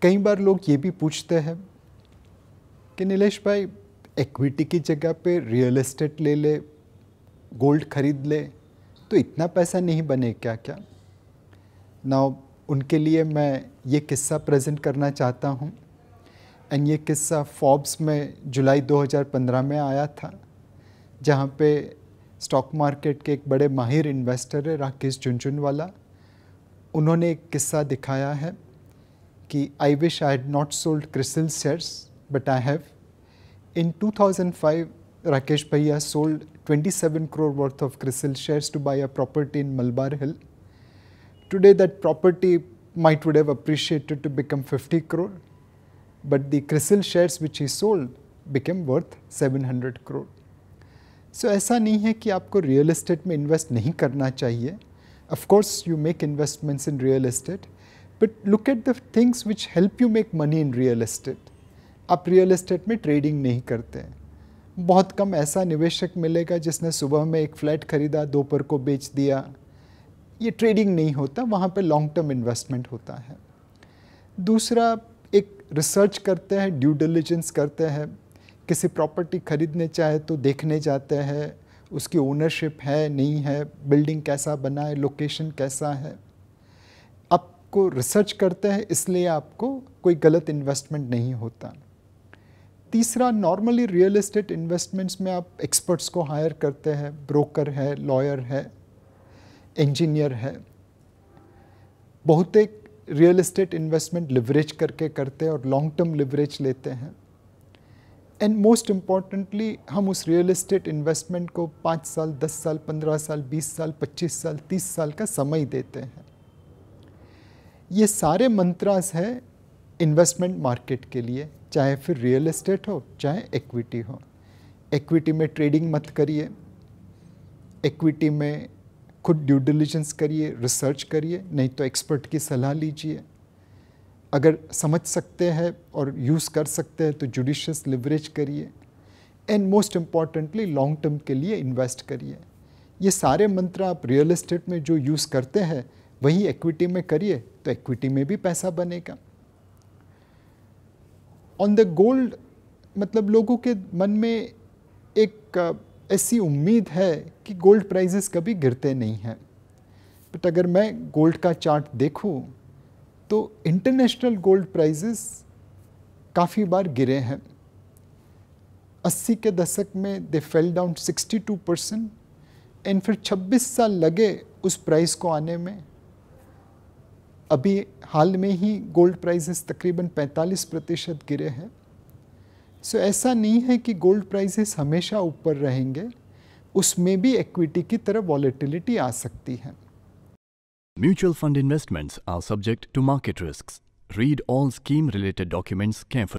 कई बार लोग ये भी पूछते हैं कि नीलेश भाई, इक्विटी की जगह पे रियल एस्टेट ले ले, गोल्ड खरीद ले तो इतना पैसा नहीं बने क्या? नाउ उनके लिए मैं ये किस्सा प्रेजेंट करना चाहता हूँ। एंड ये किस्सा फोर्ब्स में जुलाई 2015 में आया था, जहाँ पे स्टॉक मार्केट के एक बड़े माहिर इन्वेस्टर है राकेश झुनझुनवाला। उन्होंने एक किस्सा दिखाया है कि I wish I had not sold CRISIL shares but I have. In 2005 Rakesh Bhaiya sold 27 crore worth of CRISIL shares to buy a property in Malabar Hill. Today that property would have appreciated to become 50 crore, but the CRISIL shares which he sold became worth 700 crore. So ऐसा नहीं है कि आपको real estate में invest नहीं करना चाहिए. Of course you make investments in real estate, but look at the things which help you make money in real estate. आप रियल एस्टेट में ट्रेडिंग नहीं करते हैं. बहुत कम ऐसा निवेशक मिलेगा जिसने सुबह में एक फ्लैट खरीदा, दोपहर को बेच दिया. ये ट्रेडिंग नहीं होता, वहाँ पे लॉन्ग टर्म इन्वेस्टमेंट होता है. दूसरा, एक रिसर्च करते हैं, ड्यू डिलिजेंस करते हैं. किसी प्रॉपर्टी खरीदने चाहे तो देखने जाते हैं उसकी ओनरशिप है नहीं है, बिल्डिंग कैसा बना है, लोकेशन कैसा है. आपको रिसर्च करते हैं, इसलिए आपको कोई गलत इन्वेस्टमेंट नहीं होता. तीसरा, नॉर्मली रियल एस्टेट इन्वेस्टमेंट्स में आप एक्सपर्ट्स को हायर करते हैं, ब्रोकर है, लॉयर है, इंजीनियर है. बहुत एक रियल एस्टेट इन्वेस्टमेंट लिवरेज करके करते हैं और लॉन्ग टर्म लिवरेज लेते हैं. एंड मोस्ट इम्पॉर्टेंटली, हम उस रियल एस्टेट इन्वेस्टमेंट को 5 साल, 10 साल, 15 साल, 20 साल, 25 साल, 30 साल का समय देते हैं. ये सारे मंत्रास हैं इन्वेस्टमेंट मार्केट के लिए, चाहे फिर रियल एस्टेट हो चाहे इक्विटी हो. इक्विटी में ट्रेडिंग मत करिए, इक्विटी में खुद ड्यू डिलिजेंस करिए, रिसर्च करिए, नहीं तो एक्सपर्ट की सलाह लीजिए. अगर समझ सकते हैं और यूज़ कर सकते हैं तो जुडिशियस लिवरेज करिए. And most importantly long term के लिए इन्वेस्ट करिए. ये सारे मंत्र आप रियल एस्टेट में जो यूज़ करते हैं वही इक्विटी में करिए, तो इक्विटी में भी पैसा बनेगा. ऑन द गोल्ड, मतलब लोगों के मन में एक ऐसी उम्मीद है कि गोल्ड प्राइसेस कभी गिरते नहीं हैं. बट अगर मैं गोल्ड का चार्ट देखूं तो इंटरनेशनल गोल्ड प्राइसेस काफ़ी बार गिरे हैं. 80 के दशक में दे फेल डाउन 62% एंड फिर 26 साल लगे उस प्राइस को आने में. अभी हाल में ही गोल्ड प्राइसेस तकरीबन 45% गिरे हैं. सो ऐसा नहीं है कि गोल्ड प्राइसेस हमेशा ऊपर रहेंगे, उसमें भी इक्विटी की तरह वॉलेटिलिटी आ सकती है. Mutual fund investments are subject to market risks. Read all scheme-related documents carefully.